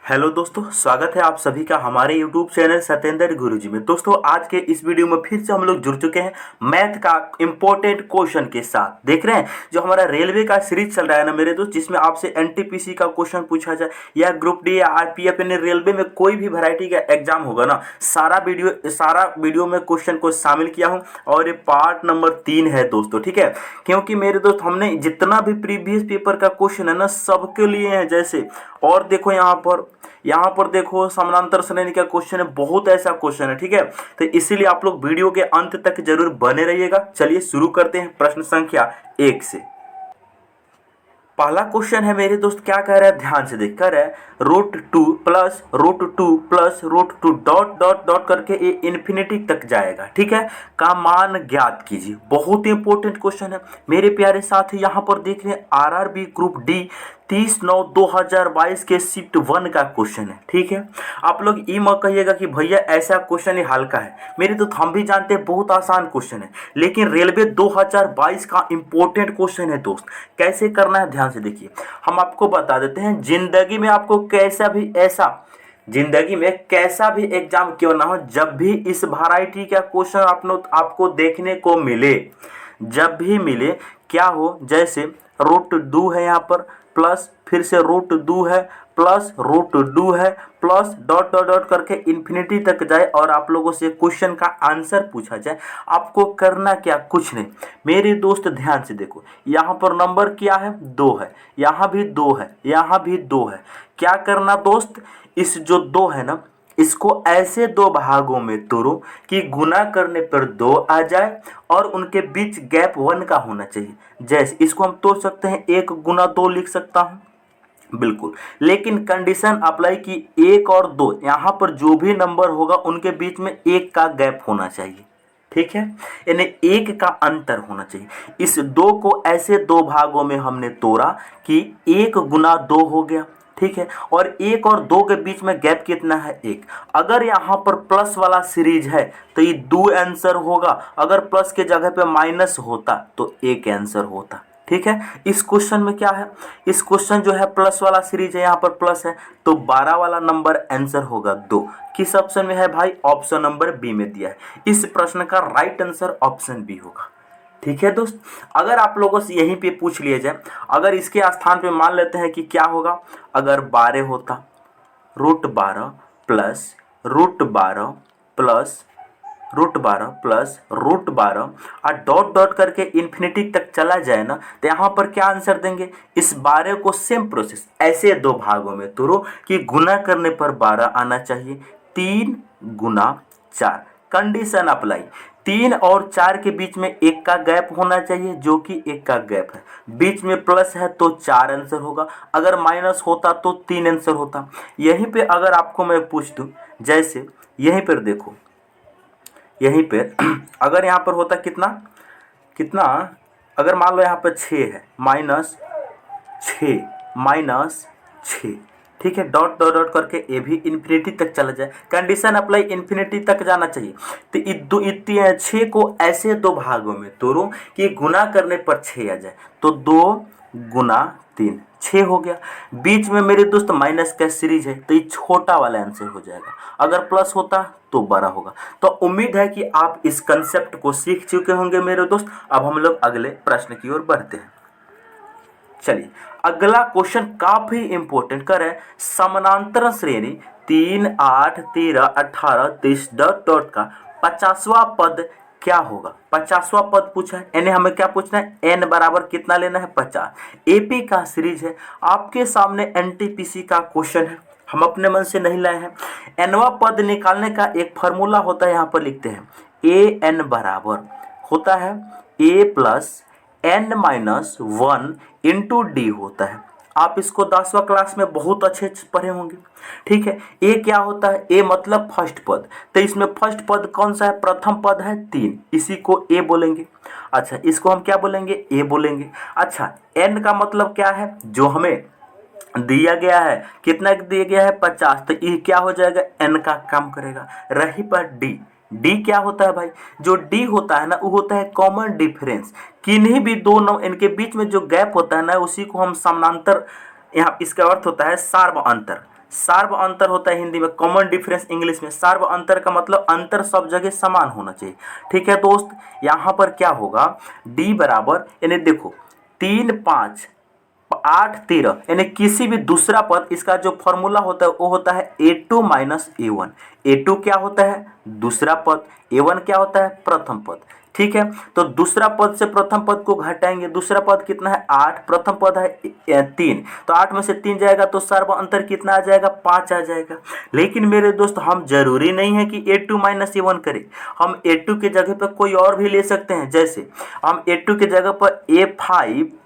Hello दोस्तों, स्वागत है आप सभी का हमारे YouTube चैनल सत्येंद्र गुरुजी में। दोस्तों, आज के इस वीडियो में फिर से हम लोग जुड़ चुके हैं मैथ का इम्पोर्टेंट क्वेश्चन के साथ। देख रहे हैं जो हमारा रेलवे का सीरीज चल रहा है ना मेरे दोस्त, जिसमें आपसे एनटीपीसी का क्वेश्चन पूछा जाए या ग्रुप डी या आरपीएफ यानी रेलवे में कोई भी वैरायटी का एग्जाम होगा ना, सारा वीडियो में क्वेश्चन को शामिल किया हूँ और ये पार्ट नंबर 3 है दोस्तों। ठीक है, क्योंकि मेरे दोस्त हमने जितना भी प्रीवियस पेपर का क्वेश्चन है ना सबके लिए है। जैसे और देखो यहाँ पर देखो समानांतर श्रेणी का क्वेश्चन है, बहुत ऐसा क्वेश्चन है। ठीक है, तो इसीलिए आप लोग वीडियो के अंत तक जरूर बने रहिएगा। चलिए शुरू करते हैं प्रश्न संख्या 1 से। पहला क्वेश्चन है मेरे दोस्त, क्या कह रहा है ध्यान से देख कर है, √2 plus √2 plus √2 dot dot dot करके ये इन्फिनिटी तक जाएगा। ठीक है, का मान ज्ञात कीजिए। बहुत ही इंपॉर्टेंट क्वेश्चन है मेरे प्यारे साथी। यहाँ पर देख रहे हैं आरआरबी ग्रुप डी 30/9/2022 के शिफ्ट 1 का क्वेश्चन है। ठीक है, आप लोग ये मत कहिएगा कि भैया ऐसा क्वेश्चन ही हल्का है। मेरे तो हम भी जानते हैं बहुत आसान क्वेश्चन है, लेकिन रेलवे 2022 का इंपॉर्टेंट क्वेश्चन है दोस्त। कैसे करना है ध्यान से देखिए, हम आपको बता देते हैं। जिंदगी में कैसा भी एग्जाम क्यों ना हो, जब भी इस वैरायटी का क्वेश्चन आपको देखने को मिले, जब भी मिले क्या हो, जैसे √2 है यहाँ पर, प्लस फिर से √2 है, प्लस √2 है, प्लस डॉट डॉट डॉट करके इन्फिनिटी तक जाए और आप लोगों से क्वेश्चन का आंसर पूछा जाए। आपको करना क्या, कुछ नहीं मेरे दोस्त, ध्यान से देखो। यहाँ पर नंबर क्या है, 2 है, यहाँ भी 2 है, यहाँ भी 2 है। क्या करना दोस्त, इस जो 2 है ना, इसको ऐसे 2 भागों में तोड़ो कि गुना करने पर 2 आ जाए और उनके बीच गैप 1 का होना चाहिए। जैसे इसको हम तोड़ सकते हैं, 1 गुना 2 लिख सकता हूं, बिल्कुल। लेकिन कंडीशन अप्लाई की 1 और 2, यहाँ पर जो भी नंबर होगा उनके बीच में 1 का गैप होना चाहिए। ठीक है, यानी 1 का अंतर होना चाहिए। इस 2 को ऐसे 2 भागों में हमने तोड़ा कि 1 गुना 2 हो गया। ठीक है, और 1 और 2 के बीच में गैप कितना है, 1। अगर यहाँ पर प्लस वाला सीरीज है तो ये 2 आंसर होगा। अगर प्लस के जगह पे माइनस होता तो 1 आंसर होता। ठीक है, इस क्वेश्चन में क्या है, इस क्वेश्चन जो है प्लस वाला सीरीज है, यहाँ पर प्लस है तो 12 वाला नंबर आंसर होगा 2। किस ऑप्शन में है भाई, ऑप्शन नंबर बी में दिया है। इस प्रश्न का राइट आंसर ऑप्शन बी होगा। ठीक है दोस्त, अगर आप लोगों से यहीं पे पूछ लिया जाए, अगर इसके स्थान पे मान लेते हैं कि क्या होगा, अगर 12 होता, √12 प्लस √12 प्लस √12 और डॉट डॉट करके इन्फिनिटी तक चला जाए ना, तो यहाँ पर क्या आंसर देंगे। इस 12 को सेम प्रोसेस ऐसे 2 भागों में तोड़ो कि गुना करने पर 12 आना चाहिए। 3 गुना 4, कंडीशन अप्लाई। 3 और 4 के बीच में 1 का गैप होना चाहिए, जो कि 1 का गैप है। बीच में प्लस है तो 4 आंसर होगा, अगर माइनस होता तो 3 आंसर होता। यहीं पे अगर आपको मैं पूछ दूं, जैसे यहीं पर देखो, यहीं पे अगर यहाँ पर होता कितना कितना, अगर मान लो यहाँ पर 6 है, -6 ठीक है, डॉट डॉट डॉट करके ये भी इन्फिनिटी तक चला जाए। कंडीशन अप्लाई, इन्फिनिटी तक जाना चाहिए। तो 6 को ऐसे 2 भागों में तोड़ो कि गुना करने पर 6 आ जाए, तो 2 गुना 3 6 हो गया। बीच में मेरे दोस्त माइनस का सीरीज है तो ये छोटा वाला आंसर हो जाएगा। अगर प्लस होता तो बड़ा होगा। तो उम्मीद है कि आप इस कंसेप्ट को सीख चुके होंगे मेरे दोस्त। अब हम लोग अगले प्रश्न की ओर बढ़ते हैं। चलिए, अगला क्वेश्चन काफी इंपॉर्टेंट कर है, समानांतर श्रेणी 3 8 13 18 23 डॉट डॉट का 50वां पद क्या होगा। 50वां पद पूछा है, यानी हमें क्या पूछना है, n बराबर कितना लेना है, 50। एपी का सीरीज है, आपके सामने एनटीपीसी का क्वेश्चन है, हम अपने मन से नहीं लाए हैं। nवां पद निकालने का एक फार्मूला होता है, यहाँ पर लिखते हैं an बराबर होता है a plus n-1 into D होता है। आप इसको 10वां क्लास में बहुत अच्छे से पढ़े होंगे। ठीक है, ए क्या होता है, ए मतलब फर्स्ट पद, तो इसमें फर्स्ट पद कौन सा है, प्रथम पद है 3, इसी को ए बोलेंगे। अच्छा, इसको हम क्या बोलेंगे, ए बोलेंगे। अच्छा, एन का मतलब क्या है, जो हमें दिया गया है, कितना दिया गया है, 50, तो ये क्या हो जाएगा, एन का काम करेगा। रही पर डी, डी क्या होता है भाई, जो डी होता है ना वो होता है कॉमन डिफरेंस। किन्हीं भी दो इनके बीच में जो गैप होता है ना, उसी को हम समानांतर, यहाँ इसका अर्थ होता है सार्व अंतर। सार्व अंतर होता है हिंदी में, कॉमन डिफरेंस इंग्लिश में। सार्व अंतर का मतलब अंतर सब जगह समान होना चाहिए। ठीक है दोस्त, यहाँ पर क्या होगा, डी बराबर यानी देखो 3 5 8 13 यानी किसी भी दूसरा पद, इसका जो फॉर्मूला होता है वो होता है a2 माइनस a1। a2 क्या होता है, दूसरा पद, a1 क्या होता है, प्रथम पद। ठीक है, तो दूसरा पद से प्रथम पद को घटाएंगे, दूसरा पद कितना है 8, प्रथम पद है 3, तो 8 में से 3 जाएगा तो सर्व अंतर कितना आ जाएगा, 5 आ जाएगा। लेकिन मेरे दोस्त हम जरूरी नहीं है कि a2 माइनस a1 करें, हम a2 के जगह पर कोई और भी ले सकते हैं। जैसे हम a2 के जगह पर a5,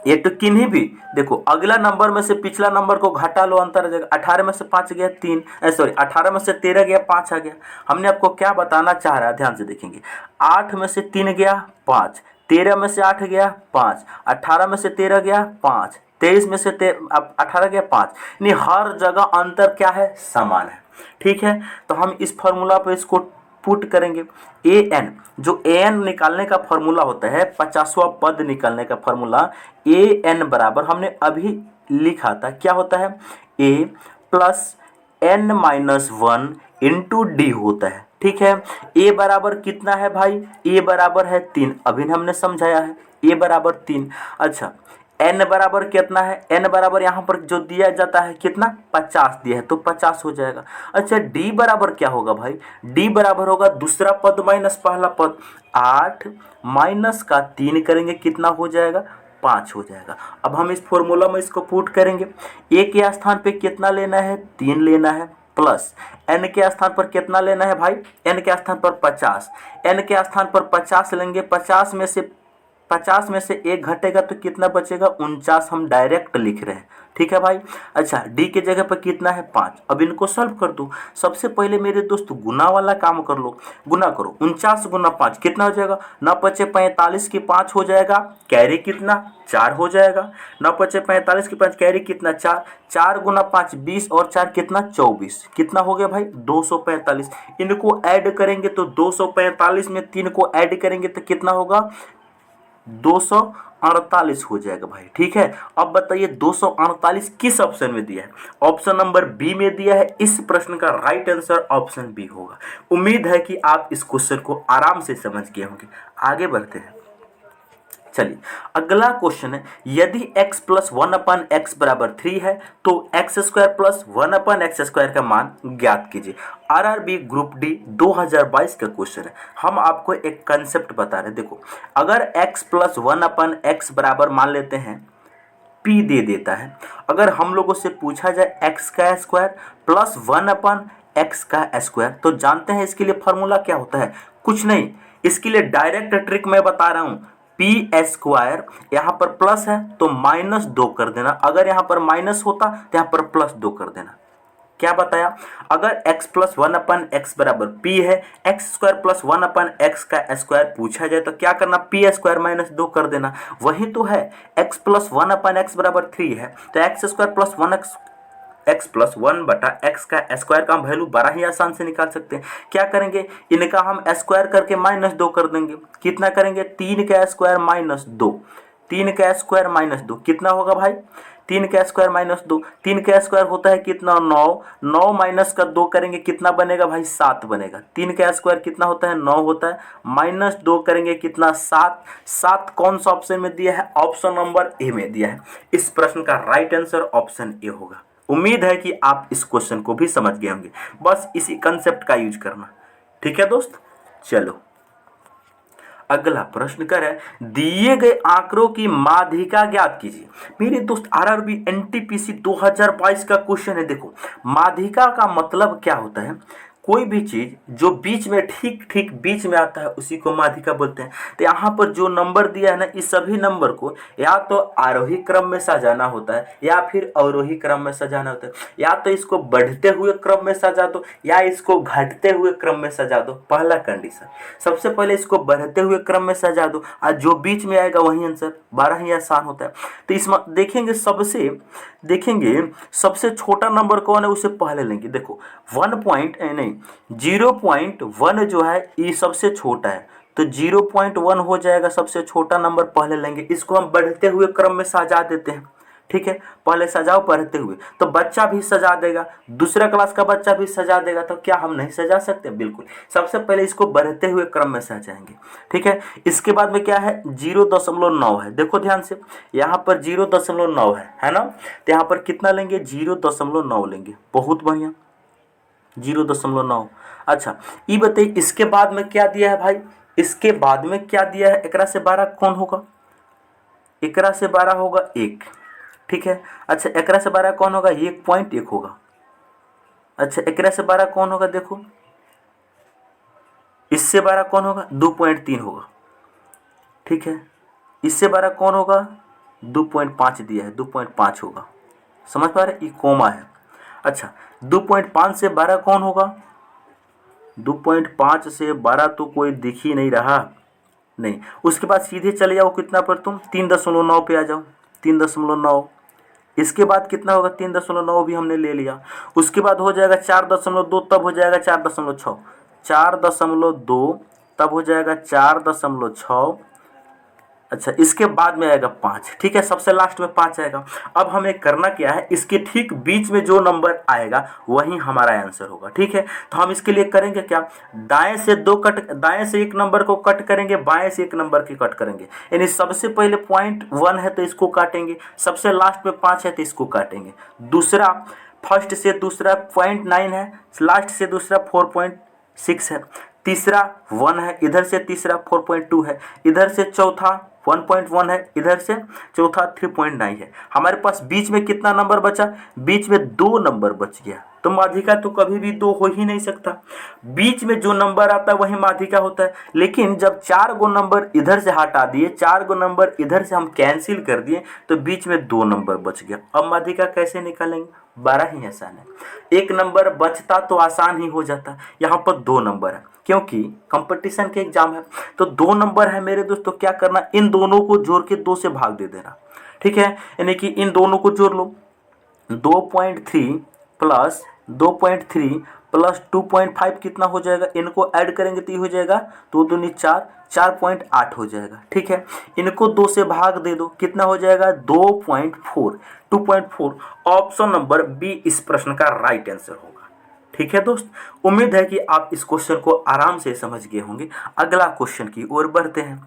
ये तो किन्हीं भी, देखो अगला नंबर में से पिछला नंबर को घटा लो, अंतर आ जाएगा। 18 में से 5 गया 3, सॉरी 18 में से 13 गया 5 आ गया। हमने आपको क्या बताना चाह रहा है, ध्यान से देखेंगे। 8 में से 3 गया 5, 13 में से 8 गया 5, 18 में से 13 गया 5, 23 में से 18 गया 5, यानी हर जगह अंतर क्या है, समान है। ठीक है, तो हम इस फॉर्मूला पर इसको पुट करेंगे। ए एन, जो ए एन निकालने का फॉर्मूला होता है, 50वां पद निकालने का फॉर्मूला, ए एन बराबर हमने अभी लिखा था, क्या होता है, A plus N minus 1 into D होता है। ठीक है, ए बराबर कितना है भाई, ए बराबर है 3, अभी हमने समझाया है, ए बराबर 3। अच्छा, n बराबर कितना है, n बराबर यहाँ पर जो दिया जाता है कितना, 50 दिया है, तो 50 हो जाएगा। अच्छा, d बराबर क्या होगा भाई, d बराबर होगा दूसरा पद माइनस पहला पद, 8 माइनस का 3 करेंगे कितना हो जाएगा, 5 हो जाएगा। अब हम इस फॉर्मूला में इसको पुट करेंगे, a के स्थान पे कितना लेना है, 3 लेना है, प्लस n के स्थान पर कितना लेना है भाई, n के स्थान पर 50, n के स्थान पर 50 लेंगे, 50 में से 1 घटेगा तो कितना बचेगा, 49 हम डायरेक्ट लिख रहे हैं। ठीक है भाई। अच्छा, डी के जगह पर कितना है, 5। अब इनको सॉल्व कर दो। सबसे पहले मेरे दोस्त गुना वाला काम कर लो, गुना करो, 49 गुना 5 कितना हो जाएगा, 9 पचे 45 की 5 हो जाएगा, कैरी कितना 4 हो जाएगा, 9 पचे 45 की 5 कैरी कितना 4, 4 गुना 5 20 और 4 कितना 24, कितना हो गया भाई 245। इनको ऐड करेंगे तो 245 में 3 को ऐड करेंगे तो कितना होगा, 248 हो जाएगा भाई। ठीक है, अब बताइए 248 किस ऑप्शन में दिया है, ऑप्शन नंबर बी में दिया है। इस प्रश्न का राइट आंसर ऑप्शन बी होगा। उम्मीद है कि आप इस क्वेश्चन को आराम से समझ गए होंगे। आगे बढ़ते हैं, चलिए अगला क्वेश्चन है, यदि x प्लस 1/x बराबर 3 है तो x² प्लस 1/x² का मान ज्ञात कीजिए। आरआरबी ग्रुप डी 2022 का क्वेश्चन है। हम आपको एक कंसेप्ट बता रहे हैं, देखो अगर x प्लस 1/x बराबर मान लेते हैं, p दे देता है, अगर हम लोगों से पूछा जाए x का स्क्वायर प्लस 1/x का स्क्वायर, तो जानते हैं इसके लिए फॉर्मूला क्या होता है, कुछ नहीं, इसके लिए डायरेक्ट ट्रिक मैं बता रहा हूं। पी स्क्वायर, यहाँ पर प्लस है तो -2 कर देना, अगर यहाँ पर माइनस होता तो यहाँ पर +2 कर देना। क्या बताया, अगर x प्लस 1/x बराबर p है, x² प्लस 1/x का स्क्वायर पूछा जाए तो क्या करना, p² -2 कर देना। वही तो है, x प्लस 1/x बराबर 3 है तो x² प्लस 1x का स्क्वायर का हम वैल्यू बड़ा ही आसान से निकाल सकते हैं। क्या करेंगे, इनका हम स्क्वायर करके -2 कर देंगे, कितना करेंगे, 3 का स्क्वायर -2, 3 का स्क्वायर -2 कितना होगा भाई, 3 का स्क्वायर -2, 3 का स्क्वायर होता है कितना 9, 9 माइनस का 2 करेंगे कितना बनेगा भाई 7 बनेगा। 3 का स्क्वायर कितना होता है 9 होता है, -2 करेंगे कितना 7, 7 कौन सा ऑप्शन में दिया है, ऑप्शन नंबर ए में दिया है। इस प्रश्न का राइट आंसर ऑप्शन ए होगा। उम्मीद है कि आप इस क्वेश्चन को भी समझ गए होंगे, बस इसी कंसेप्ट का यूज करना। ठीक है दोस्त, चलो अगला प्रश्न कर है, दिए गए आंकड़ों की माध्यिका ज्ञात कीजिए। मेरे दोस्त आरआरबी एनटीपीसी 2022 का क्वेश्चन है। देखो माध्यिका का मतलब क्या होता है, कोई भी चीज जो बीच में ठीक बीच में आता है उसी को माध्यिका बोलते हैं। तो यहाँ पर जो नंबर दिया है ना, इस सभी नंबर को या तो आरोही क्रम में सजाना होता है या फिर अवरोही क्रम में सजाना होता है, या तो इसको बढ़ते हुए क्रम में सजा दो या इसको घटते हुए क्रम में सजा दो। पहला कंडीशन, सबसे पहले इसको बढ़ते हुए क्रम में सजा दो और जो बीच में आएगा वही आंसर, बड़ा ही आसान होता है। तो इसमें देखेंगे सबसे छोटा नंबर कौन है उसे पहले लेंगे। देखो 0.1 जो है ये सबसे छोटा है, तो 0.1 हो जाएगा, सबसे छोटा नंबर पहले लेंगे, इसको हम बढ़ते हुए क्रम में सजा देते हैं। ठीक है, पहले सजाओ पढ़ते हुए, तो बच्चा भी सजा देगा, दूसरा क्लास का बच्चा भी सजा देगा, तो क्या हम नहीं सजा सकते? बिल्कुल। सबसे पहले इसको बढ़ते हुए क्रम में सजाएंगे, ठीक है। इसके बाद में क्या है, 0.9 है, देखो ध्यान से, यहाँ पर 0.9 है ना, तो यहाँ पर कितना लेंगे, 0.9 लेंगे, बहुत बढ़िया, 0.9। अच्छा, ये बताइए इसके बाद में क्या दिया है भाई, इसके बाद में क्या दिया है, एकरा से 12 कौन होगा, एकरा से 12 होगा 1, ठीक है। अच्छा, एकरा से 12 कौन होगा, 1.1 होगा। अच्छा, एकरा से 12 कौन होगा, देखो इससे 12 कौन होगा, 2.3 होगा, ठीक है। इससे 12 कौन होगा, 2.5 दिया है, 2.5 होगा, समझ पा रहे, ये कोमा है। अच्छा, 2.5 से 12 कौन होगा, 2.5 से 12 तो कोई दिख ही नहीं रहा, नहीं। उसके बाद सीधे चले जाओ कितना पर तुम, 3.9 पे आ जाओ, 3.9। इसके बाद कितना होगा, 3.9 भी हमने ले लिया। उसके बाद हो जाएगा 4.2, तब हो जाएगा 4.6, 4.2 तब हो जाएगा 4.6। अच्छा, इसके बाद में आएगा 5, ठीक है, सबसे लास्ट में 5 आएगा। अब हमें करना क्या है, इसके ठीक बीच में जो नंबर आएगा वही हमारा आंसर होगा, ठीक है। तो हम इसके लिए करेंगे क्या, दाएं से 2 कट, दाएं से 1 नंबर को कट करेंगे, बाएं से 1 नंबर की कट करेंगे, यानी सबसे पहले 0.1 है तो इसको काटेंगे, सबसे लास्ट में 5 है तो इसको काटेंगे। दूसरा, फर्स्ट से दूसरा 0.9 है, लास्ट से दूसरा 4.6 है, तीसरा 1 है, इधर से तीसरा 4.2 है, इधर से चौथा 1.1 है, इधर से चौथा 3.9 है। हमारे पास बीच में कितना नंबर बचा, बीच में 2 नंबर बच गया। तो माध्यिका तो कभी भी 2 हो ही नहीं सकता, बीच में जो नंबर आता है वही माध्यिका होता है। लेकिन जब 4 गो नंबर इधर से हटा दिए, 4 गो नंबर इधर से हम कैंसिल कर दिए, तो बीच में 2 नंबर बच गया। अब माध्यिका कैसे निकालेंगे, 12 ही आसान है, 1 नंबर बचता तो आसान ही हो जाता, यहाँ पर 2 नंबर है, क्योंकि कंपटीशन के एग्जाम है तो 2 नंबर है मेरे दोस्तों। क्या करना, इन दोनों को जोड़ के 2 से भाग दे देना, ठीक है, यानी कि इन दोनों को जोड़ लो, 2.3 प्लस 2.3 प्लस 2.5 कितना हो जाएगा, इनको ऐड करेंगे तो ये हो जाएगा 2 दूनी 4, 4.8 हो जाएगा, ठीक है। इनको 2 से भाग दे दो, कितना हो जाएगा 2.4, 2.4। ऑप्शन नंबर बी इस प्रश्न का राइट आंसर होगा, ठीक है दोस्त। उम्मीद है कि आप इस क्वेश्चन को आराम से समझ गए होंगे। अगला क्वेश्चन की ओर बढ़ते हैं।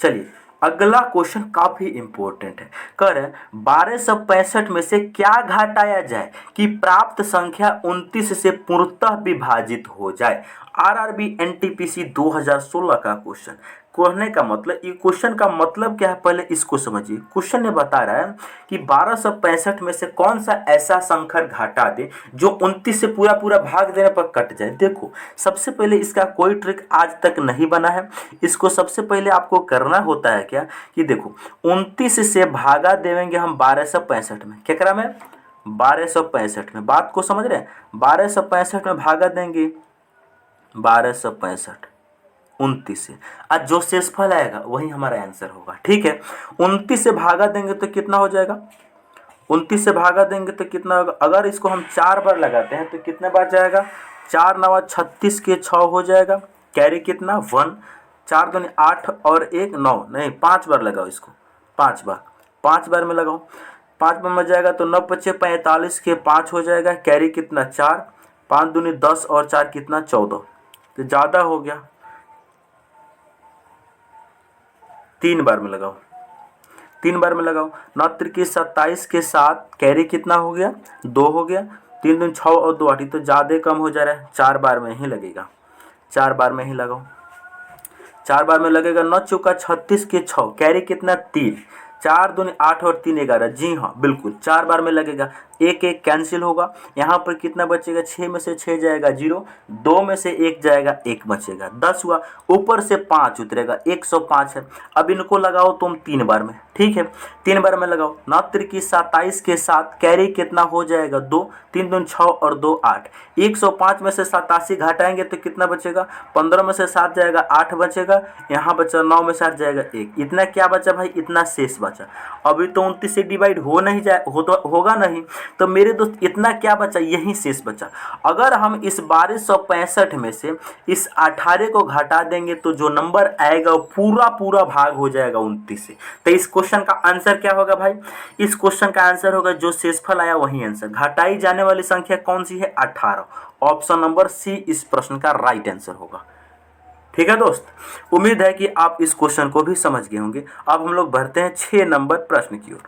चलिए, अगला क्वेश्चन काफी इंपॉर्टेंट है। कर 1265 में से क्या घटाया जाए कि प्राप्त संख्या 29 से पूर्णतः विभाजित हो जाए। आरआरबी एनटीपीसी 2016 का क्वेश्चन। कहने का मतलब, ये क्वेश्चन का मतलब क्या है, पहले इसको समझिए। क्वेश्चन ने बता रहा है कि 1265 में से कौन सा ऐसा संख्या घटा दे जो 29 से पूरा पूरा भाग देने पर कट जाए। देखो, सबसे पहले इसका कोई ट्रिक आज तक नहीं बना है। इसको सबसे पहले आपको करना होता है क्या, कि देखो 29 से भागा देंगे हम 1265 में, क्या में 1265 में, बात को समझ रहे हैं, 1265 में भागा देंगे 1265 29 से, आज जो शेषफल आएगा वही हमारा आंसर होगा, ठीक है। 29 से भागा देंगे तो कितना हो जाएगा, 29 से भागा देंगे तो कितना होगा, अगर इसको हम 4 बार लगाते हैं तो कितने बार जाएगा, 4 9 36 के 6 हो जाएगा, कैरी कितना 1, 4 दूनी 8 और 1 9, नहीं 5 बार लगाओ इसको, 5 बार, 5 बार में लगाओ, 5 बार में जाएगा तो 9 पचे 45 के 5 हो जाएगा, कैरी कितना 4, 5 दूनी 10 और 4 कितना 14, तो ज़्यादा हो गया, 3 बार में लगाओ, 3 बार में लगाओ, 9 त्रिकी 27 के 7, कैरी कितना हो गया 2 हो गया, 3 दूनी 6 और 2 8, तो ज़्यादा कम हो जा रहा है, 4 बार में ही लगेगा, 4 बार में ही लगाओ, 4 बार में लगेगा। 9 चौका 36 के 6, कैरी कितना 3, 4 दूनी 8 और 3 11, जी हाँ बिल्कुल 4 बार में लगेगा। 1 1 कैंसिल होगा, यहाँ पर कितना बचेगा, 6 में से 6 जाएगा 0, 2 में से 1 जाएगा 1 बचेगा, 10 हुआ, ऊपर से 5 उतरेगा, 105 है। अब इनको लगाओ तुम 3 बार में, ठीक है, 3 बार में लगाओ। 9 त्रिकी 27 के 7, कैरी कितना हो जाएगा 2, 3 दूनी 6 और 2 8, 105 में से 87 घटाएंगे तो कितना बचेगा, 15 में से 7 जाएगा 8 बचेगा, यहाँ बचा 9 में से 8 जाएगा 1, इतना क्या बचा भाई, इतना शेष बचा। बचा, अभी तो 29 से डिवाइड हो नहीं जाए हो तो होगा नहीं, तो मेरे दोस्त इतना क्या बचा, यही शेष बचा। अगर हम इस 1265 में से इस 18 को घटा देंगे तो जो नंबर आएगा वो पूरा पूरा भाग हो जाएगा 29 से। तो इस क्वेश्चन का आंसर क्या होगा भाई, इस क्वेश्चन का आंसर होगा जो शेषफल आया वही आंसर। घटाई जाने वाली संख्या कौन सी है, 18। ऑप्शन नंबर सी इस प्रश्न का राइट आंसर होगा। ठीक है दोस्त, उम्मीद है कि आप इस क्वेश्चन को भी समझ गए होंगे। अब हम लोग बढ़ते हैं 6 नंबर प्रश्न की ओर।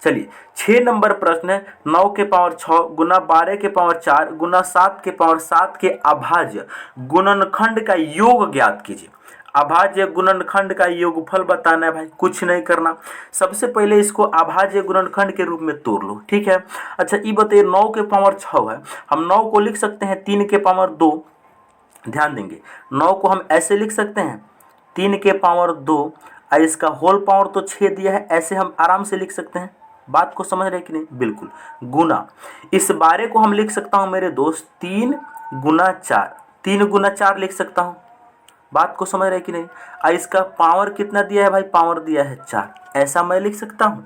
चलिए 6 नंबर प्रश्न है 9 के पावर 6 गुना 12 के पावर 4 गुना 7 के पावर 7 के अभाज्य गुणनखंड का योग ज्ञात कीजिए। अभाज्य गुणनखंड का योगफल बताना है भाई, कुछ नहीं करना। सबसे पहले इसको अभाज्य गुणनखंड के रूप में तोड़ लो, ठीक है। अच्छा ये बताइए 9 के पावर 6 है, हम 9 को लिख सकते हैं 3 के पावर 2। ध्यान देंगे 9 को हम ऐसे लिख सकते हैं 3 के पावर 2 और इसका होल पावर तो 6 दिया है, ऐसे हम आराम से लिख सकते हैं। बात को समझ रहे कि नहीं, बिल्कुल। गुना इस 12 को हम लिख सकता हूं मेरे दोस्त 3 गुना 4, 3 गुना 4 लिख सकता हूं। बात को समझ रहे कि नहीं। और इसका पावर कितना दिया है भाई, पावर दिया है 4, ऐसा मैं लिख सकता हूं,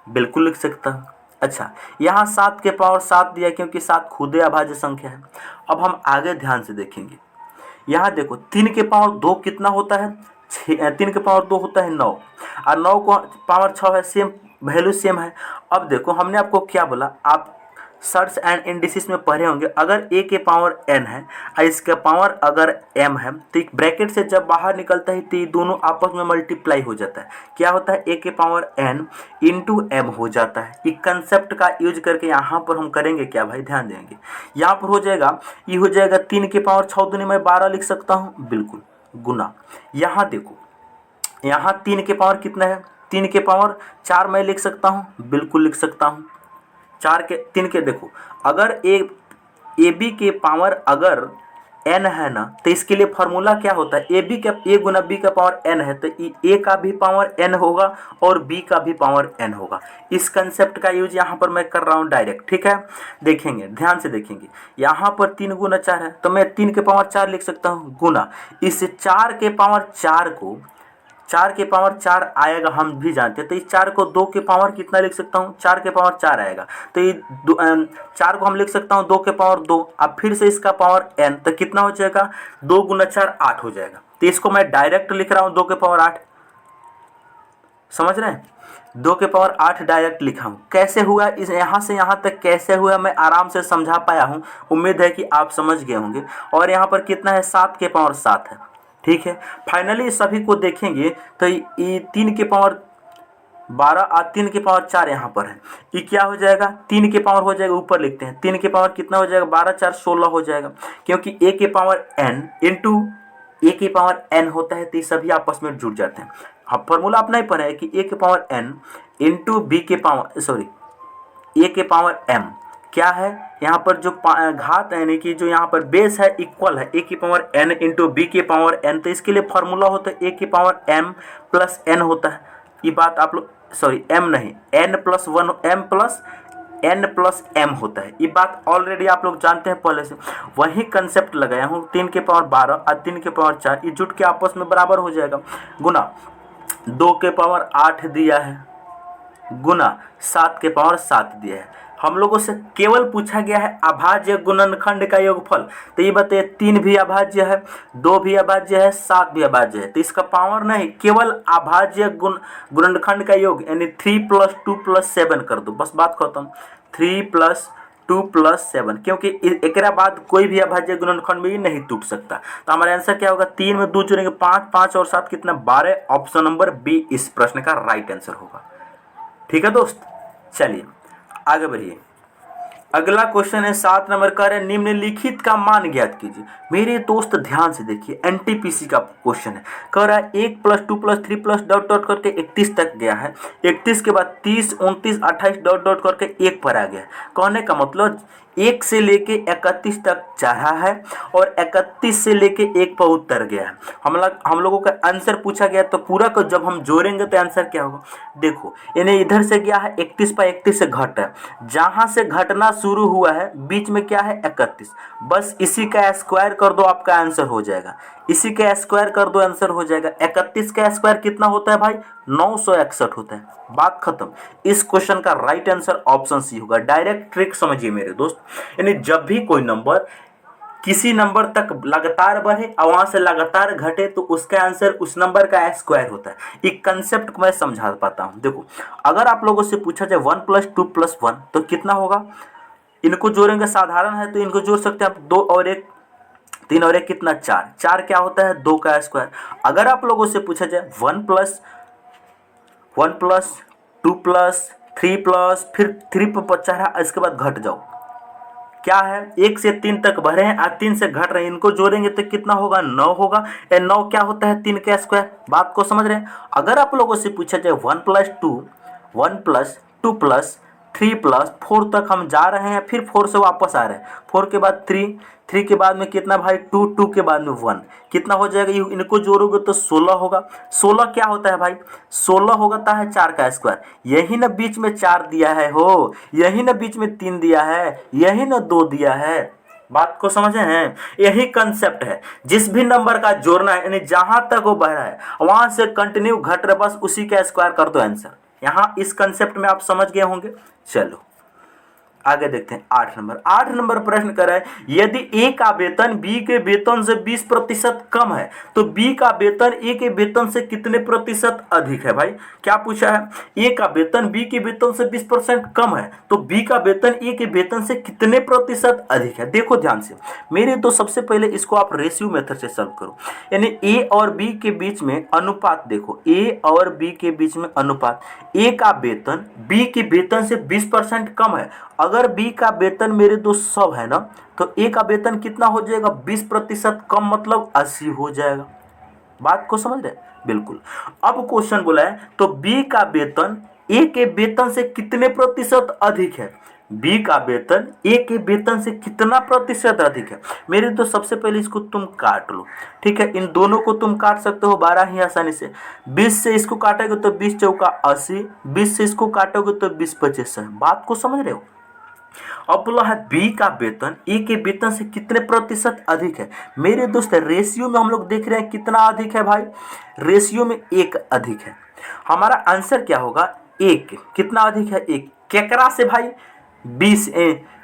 बिल्कुल लिख सकता हूं। अच्छा यहाँ 7 के पावर 7 दिया क्योंकि 7 खुदे अभाज्य संख्या है। अब हम आगे ध्यान से देखेंगे, यहाँ देखो 3 के पावर 2 कितना होता है, 3 के पावर 2 होता है 9 और 9 को पावर 6 है, सेम वैल्यू सेम है। अब देखो हमने आपको क्या बोला, आप सर्च एंड इंडिसेस में पढ़े होंगे, अगर a के पावर n है और इसका पावर अगर m है तो एक ब्रैकेट से जब बाहर निकलता है तो ये दोनों आपस में मल्टीप्लाई हो जाता है। क्या होता है, a के पावर n इंटू m हो जाता है। इस कंसेप्ट का यूज करके यहाँ पर हम करेंगे क्या भाई, ध्यान देंगे। यहाँ पर हो जाएगा, ये हो जाएगा 3 के पावर 6 दूनी मैं 12 लिख सकता हूँ, बिल्कुल। गुना यहाँ देखो, यहाँ 3 के पावर कितना है, 3 के पावर 4 मैं लिख सकता हूँ, बिल्कुल लिख सकता हूँ। 3 के देखो, अगर ए बी के पावर अगर n है ना तो इसके लिए फार्मूला क्या होता है, ए गुना बी का पावर n है तो ए का भी पावर n होगा और b का भी पावर n होगा। इस कंसेप्ट का यूज यहाँ पर मैं कर रहा हूँ डायरेक्ट, ठीक है। देखेंगे ध्यान से देखेंगे, यहाँ पर 3 गुना 4 है तो मैं 3 के पावर 4 लिख सकता हूँ, गुना इस 4 के पावर 4 को, 4 के पावर 4 आएगा हम भी जानते हैं, तो इस 4 को 2 के पावर कितना लिख सकता हूँ, 4 के पावर 4 आएगा तो ये 4 को हम लिख सकता हूँ 2 के पावर 2, अब फिर से इसका पावर n तो कितना हो जाएगा, 2 गुना 4 8 हो जाएगा। तो इसको मैं डायरेक्ट लिख रहा हूँ 2 के पावर 8, समझ रहे हैं, 2 के पावर 8 डायरेक्ट लिखा हूँ। कैसे हुआ, इस यहाँ से यहाँ तक कैसे हुआ मैं आराम से समझा पाया हूँ, उम्मीद है कि आप समझ गए होंगे। और यहाँ पर कितना है, 7 के पावर 7 है, ठीक है। फाइनली सभी को देखेंगे तो ये 3 के पावर 12 और 3 के पावर 4 यहाँ पर है, ये क्या हो जाएगा, 3 के पावर हो जाएगा, ऊपर लिखते हैं 3 के पावर कितना हो जाएगा, 12 4 16 हो जाएगा, क्योंकि a के पावर n इंटू ए के पावर n होता है तो ये सभी आपस में जुड़ जाते हैं। हाँ फॉर्मूला अपना ही पढ़ा है कि a के पावर n इंटू बी के पावर a के पावर m क्या है, यहाँ पर जो घात यानी कि जो यहाँ पर बेस है इक्वल है a की पावर n इंटू बी के पावर n, तो इसके लिए फार्मूला होता है a की पावर m प्लस n होता है। ये बात आप लोग m नहीं n plus 1 m plus n plus m होता है, ये बात ऑलरेडी आप लोग जानते हैं पहले से। वही कंसेप्ट लगाया हूँ, 3 के पावर 12 और 3 के पावर 4 ये जुट के आपस में बराबर हो जाएगा, गुना 2 के पावर 8 दिया है, गुना 7 के पावर 7 दिया है। हम लोगों से केवल पूछा गया है अभाज्य गुणनखंड का योगफल, तो ये बताइए 3 भी अभाज्य है, 2 भी अभाज्य है, 7 भी अभाज्य है, तो इसका पावर नहीं, केवल अभाज्य गुणनखंड का योग यानी 3 + 2 + 7 कर दो, बस बात खत्म। 3 + 2 + 7, क्योंकि एक बाद कोई भी अभाज्य गुणनखंड में नहीं टूट सकता। तो हमारा आंसर क्या होगा, 3 में 2 जोड़ेंगे 5, 5 और 7 कितना 12, ऑप्शन नंबर बी इस प्रश्न का राइट आंसर होगा। ठीक है दोस्त, चलिए आगे बढ़िए। अगला क्वेश्चन है 7 नंबर का, है निम्नलिखित का मान ज्ञात कीजिए। मेरे दोस्त ध्यान से देखिए, एनटीपीसी का क्वेश्चन है, कह रहा है 1 + 2 + 3 + डॉट डॉट करके 31 तक गया है, 31 के बाद 30 29 28 डॉट डॉट करके 1 पर आ गया। कहने का मतलब 1 से लेके 31 तक चढ़ा है और 31 से लेके 1 पर उतर गया है। हम लोगों का आंसर पूछा गया, तो पूरा को जब हम जोड़ेंगे तो आंसर क्या होगा, देखो इन्हें इधर से गया है 31 पर 31 से घट है, जहाँ से घटना शुरू हुआ है, बीच में क्या है 31, बस इसी का स्क्वायर कर दो, आपका आंसर हो जाएगा। इसी का स्क्वायर कर दो, आंसर हो जाएगा। 31 का स्क्वायर कितना होता है भाई? 961 होता है। बात खत्म। इस क्वेश्चन का राइट आंसर ऑप्शन सी होगा। डायरेक्ट ट्रिक समझिए मेरे दोस्त, यानी जब भी कोई नंबर किसी नंबर तक लगातार बढ़े और वहां से लगातार घटे तो उसका आंसर उस नंबर का स्क्वायर होता है। एक कंसेप्ट को मैं समझा पाता हूं। देखो, अगर आप लोगों से पूछा जाए 1 + 2 + 1 तो कितना होगा? इनको जोड़ेंगे, साधारण है तो इनको जोड़ सकते हैं आप। 2 और 1 3 और 1 कितना? 4। 4 क्या होता है? 2 का स्क्वायर। अगर आप लोगों से पूछा जाए 1 + 2 + 3 फिर 3 पर 50 है, इसके बाद घट जाओ, क्या है? 1 से 3 तक बढ़े हैं और 3 से घट रहे हैं, इनको जोड़ेंगे तो कितना होगा? 9 होगा। 9 क्या होता है? 3 का स्क्वायर। बात को समझ रहे हैं? अगर आप लोगों से पूछा जाए 1 + 2 + 3 + 4 तक हम जा रहे हैं, फिर 4 से वापस आ रहे हैं, 4 के बाद 3, 3 के बाद में कितना भाई? 2, 2 के बाद में 1, कितना हो जाएगा? इनको जोड़ोगे तो 16 होगा। 16 क्या होता है भाई? 16 होता है 4 का स्क्वायर। यही ना बीच में 4 दिया है, हो यही ना बीच में 3 दिया है, यही ना 2 दिया है। बात को समझे हैं? यही कंसेप्ट है। जिस भी नंबर का जोड़ना है, यानी जहां तक वो बढ़ रहा है वहां से कंटिन्यू घट रहा, बस उसी का स्क्वायर कर दो आंसर। यहां इस कंसेप्ट में आप समझ गए होंगे। चलो आगे देखते हैं। 8 नंबर प्रश्न कर रहा है, यदि ए का वेतन बी के वेतन से 20% कम है तो बी का वेतन ए के वेतन से कितने प्रतिशत अधिक है? भाई क्या पूछा है? ए का वेतन बी के वेतन से 20% कम है तो बी का वेतन ए के वेतन से कितने प्रतिशत अधिक है? देखो ध्यान से मेरे तो, सबसे पहले इसको आप रेशियो मेथड से सॉल्व करो, यानी ए और बी के बीच में अनुपात देखो, ए और बी के बीच में अनुपात। ए का वेतन बी के वेतन से 20% कम है। अगर बी का वेतन मेरे दोस्त 100 है ना, तो ए का वेतन कितना हो जाएगा? 20% कम, मतलब 80 हो जाएगा। बात को समझ रहे? बिल्कुल। अब क्वेश्चन बोला है तो बी का वेतन ए के वेतन से कितने प्रतिशत अधिक है? बी का वेतन ए के वेतन से कितना प्रतिशत अधिक है? मेरे तो सबसे पहले इसको तुम काट लो, ठीक है? इन दोनों को तुम काट सकते हो 12 ही आसानी से। 20 से इसको काटोगे तो 20 चौका 80, 20 से इसको काटोगे तो 20 25 है। बात को समझ रहे हो? अब बोला है बी का वेतन ए के वेतन से कितने प्रतिशत अधिक है? मेरे दोस्त रेशियो में हम लोग देख रहे हैं कितना अधिक है भाई? रेशियो में 1 अधिक है। हमारा आंसर क्या होगा? 1। कितना अधिक है? 1। केकरा से भाई? 20।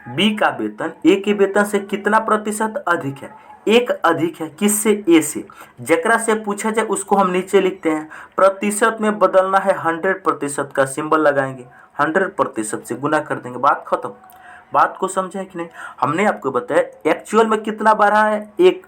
बी का वेतन ए के वेतन से कितना प्रतिशत अधिक है? 1 अधिक है। किससे? ए से। जकरा से पूछा जाए उसको हम नीचे लिखते हैं, प्रतिशत में बदलना है 100% का सिंबल लगाएंगे, 100% से गुना कर देंगे, बात खत्म। बात को समझे कि नहीं? हमने आपको बताया एक्चुअल में कितना बढ़ा है? 1।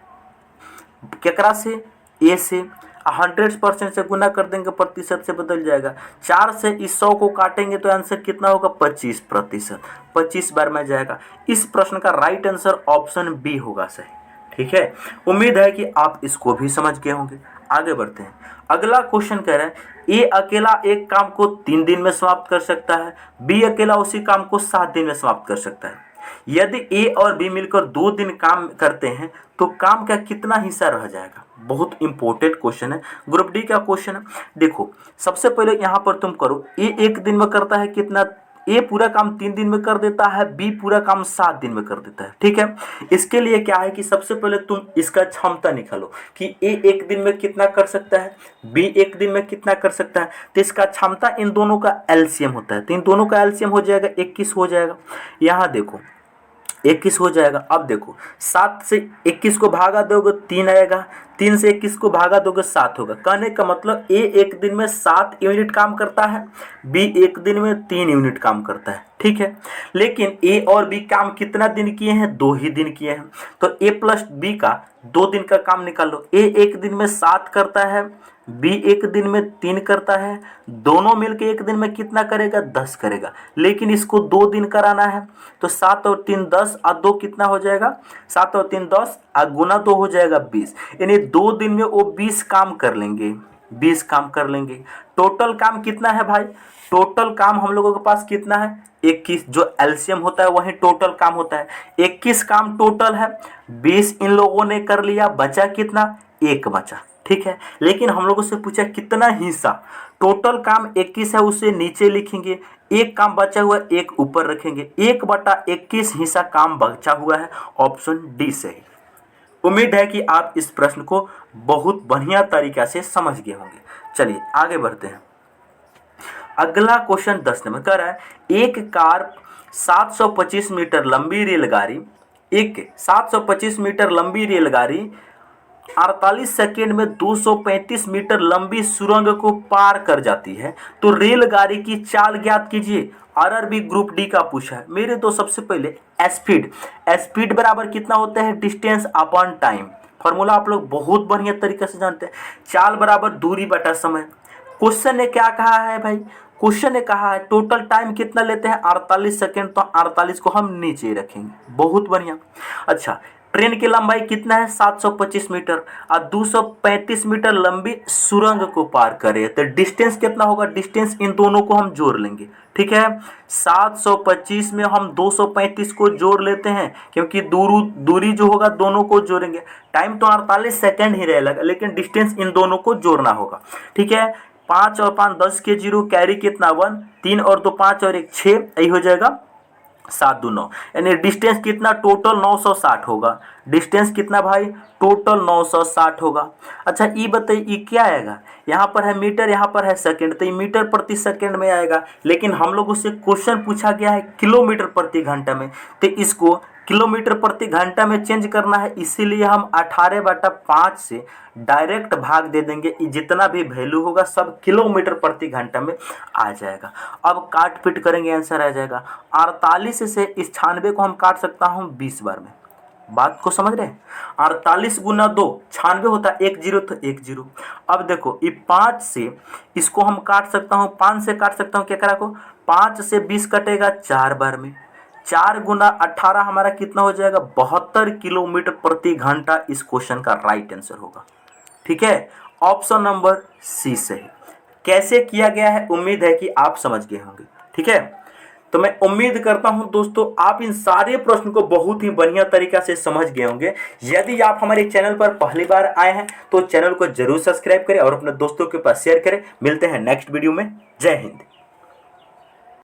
केकरा से? ए से। 100% से गुना कर देंगे, प्रतिशत से बदल जाएगा। 4 से इस 100 को काटेंगे तो आंसर कितना होगा? 25%। 25 बार में जाएगा। इस प्रश्न का राइट आंसर ऑप्शन बी होगा सही। ठीक है, उम्मीद है कि आप इसको भी समझ गए होंगे। आगे बढ़ते हैं। अगला क्वेश्चन कह रहा है ए अकेला एक काम को 3 दिन में समाप्त कर सकता है, बी अकेला उसी काम को 7 दिन में समाप्त कर सकता है। यदि ए और बी मिलकर 2 दिन काम करते हैं तो काम का कितना हिस्सा रह जाएगा? बहुत इंपॉर्टेंट क्वेश्चन है, ग्रुप डी का क्वेश्चन है। देखो सबसे पहले यहाँ पर तुम करो, ए 1 दिन में करता है कितना? ए पूरा काम 3 दिन में कर देता है, बी पूरा काम 7 दिन में कर देता है। ठीक है, इसके लिए क्या है कि सबसे पहले तुम इसका क्षमता निकालो कि ए 1 दिन में कितना कर सकता है, बी 1 दिन में कितना कर सकता है। तो इसका क्षमता इन दोनों का एलसीएम होता है, तो इन दोनों का एलसीएम हो जाएगा 21 हो जाएगा। यहाँ देखो 21 हो जाएगा। अब देखो 7 से 21 को भागा दोगे 3 आएगा, 3 से 21 को भागा दोगे 7 होगा। कहने का मतलब ए 1 दिन में 7 यूनिट काम करता है, बी 1 दिन में 3 यूनिट काम करता है। ठीक है, लेकिन ए और बी काम कितना दिन किए हैं? 2 ही दिन किए हैं। तो ए प्लस बी का 2 दिन का काम निकाल लो। ए 1 दिन में 7 करता है, बी 1 दिन में 3 करता है, दोनों मिलके 1 दिन में कितना करेगा? 10 करेगा। लेकिन इसको 2 दिन कराना है तो 7 और 3 10 और 2 कितना हो जाएगा? 7 और 3 10 और गुना 2 हो जाएगा 20। यानी 2 दिन में वो 20 काम कर लेंगे, 20 काम कर लेंगे। टोटल काम कितना है भाई? टोटल काम हम लोगों के पास कितना है? 21। जो एलसीएम होता है वही टोटल काम होता है। 21 काम टोटल है, 20 इन लोगों ने कर लिया, बचा कितना? 1 बचा। ठीक है। लेकिन हम लोगों से पूछा कितना हिस्सा, टोटल काम 21 है, उसे नीचे लिखेंगे, एक काम बचा हुआ है, एक ऊपर रखेंगे, 1/21 हिस्सा काम बचा हुआ है। ऑप्शन डी सही। उम्मीद है कि आप इस प्रश्न को बहुत बढ़िया तरीका से समझ गए होंगे। चलिए आगे बढ़ते हैं। अगला क्वेश्चन 10 नंबर कह रहा है, एक कार 725 मीटर लंबी रेलगाड़ी, एक 725 मीटर लंबी रेलगाड़ी 48 सेकेंड में 235 मीटर लंबी सुरंग को पार कर जाती है, तो रेलगाड़ी की चाल ज्ञात कीजिए। आरआरबी ग्रुप डी का पूछा है मेरे। तो सबसे पहले स्पीड, स्पीड बराबर कितना होता है, डिस्टेंस अपॉन टाइम। फॉर्मूला आप लोग बहुत बढ़िया तरीके से जानते हैं। चाल बराबर दूरी बटा समय। क्वेश्चन ने क्या कहा है भाई, क्वेश्चन ने कहा है टोटल टाइम कितना लेते हैं, 48 सेकेंड, तो 48 को हम नीचे रखेंगे। बहुत बढ़िया। अच्छा, ट्रेन की लंबाई कितना है, 725 मीटर, और 235 मीटर लंबी सुरंग को पार करे, तो डिस्टेंस कितना होगा, डिस्टेंस इन दोनों को हम जोड़ लेंगे। ठीक है, 725 में हम 235 को जोड़ लेते हैं, क्योंकि दूरी जो होगा दोनों को जोड़ेंगे। टाइम तो 48 सेकेंड ही रहेगा, लेकिन डिस्टेंस इन दोनों को जोड़ना होगा। ठीक है, 5 और 5 10 के 0, कैरी कितना 1, 3 और 2 5 और 1 6, यही हो जाएगा 7 2 9, यानी डिस्टेंस कितना टोटल 960 होगा। डिस्टेंस कितना भाई, टोटल 960 होगा। अच्छा ये बताइए ये क्या आएगा, यहाँ पर है मीटर, यहाँ पर है सेकंड, तो ये मीटर प्रति सेकंड में आएगा। लेकिन हम लोगों से क्वेश्चन पूछा गया है किलोमीटर प्रति घंटा में, तो इसको किलोमीटर प्रति घंटा में चेंज करना है, इसीलिए हम 18/5 से डायरेक्ट भाग दे देंगे। जितना भी वैल्यू होगा सब किलोमीटर प्रति घंटा में आ जाएगा। अब काट पीट करेंगे, आंसर आ जाएगा 48 से इस 96 को हम काट सकता हूँ 20 बार में। बात को समझ रहे हैं, 48 गुना 2 96 होता है, 1 0 तो 1 0। अब देखो ये 5 से इसको हम काट सकता हूँ, 5 से काट सकता हूँ, क्या करा को 5 से 20 कटेगा 4 बार में। 4 गुना 18 हमारा कितना हो जाएगा, 72 किलोमीटर प्रति घंटा इस क्वेश्चन का राइट आंसर होगा। ठीक है, ऑप्शन नंबर सी सही। कैसे किया गया है, उम्मीद है कि आप समझ गए होंगे। ठीक है, तो मैं उम्मीद करता हूं दोस्तों आप इन सारे प्रश्न को बहुत ही बढ़िया तरीका से समझ गए होंगे। यदि आप हमारे चैनल पर पहली बार आए हैं तो चैनल को जरूर सब्सक्राइब करें और अपने दोस्तों के पास शेयर करें। मिलते हैं नेक्स्ट वीडियो में। जय हिंद।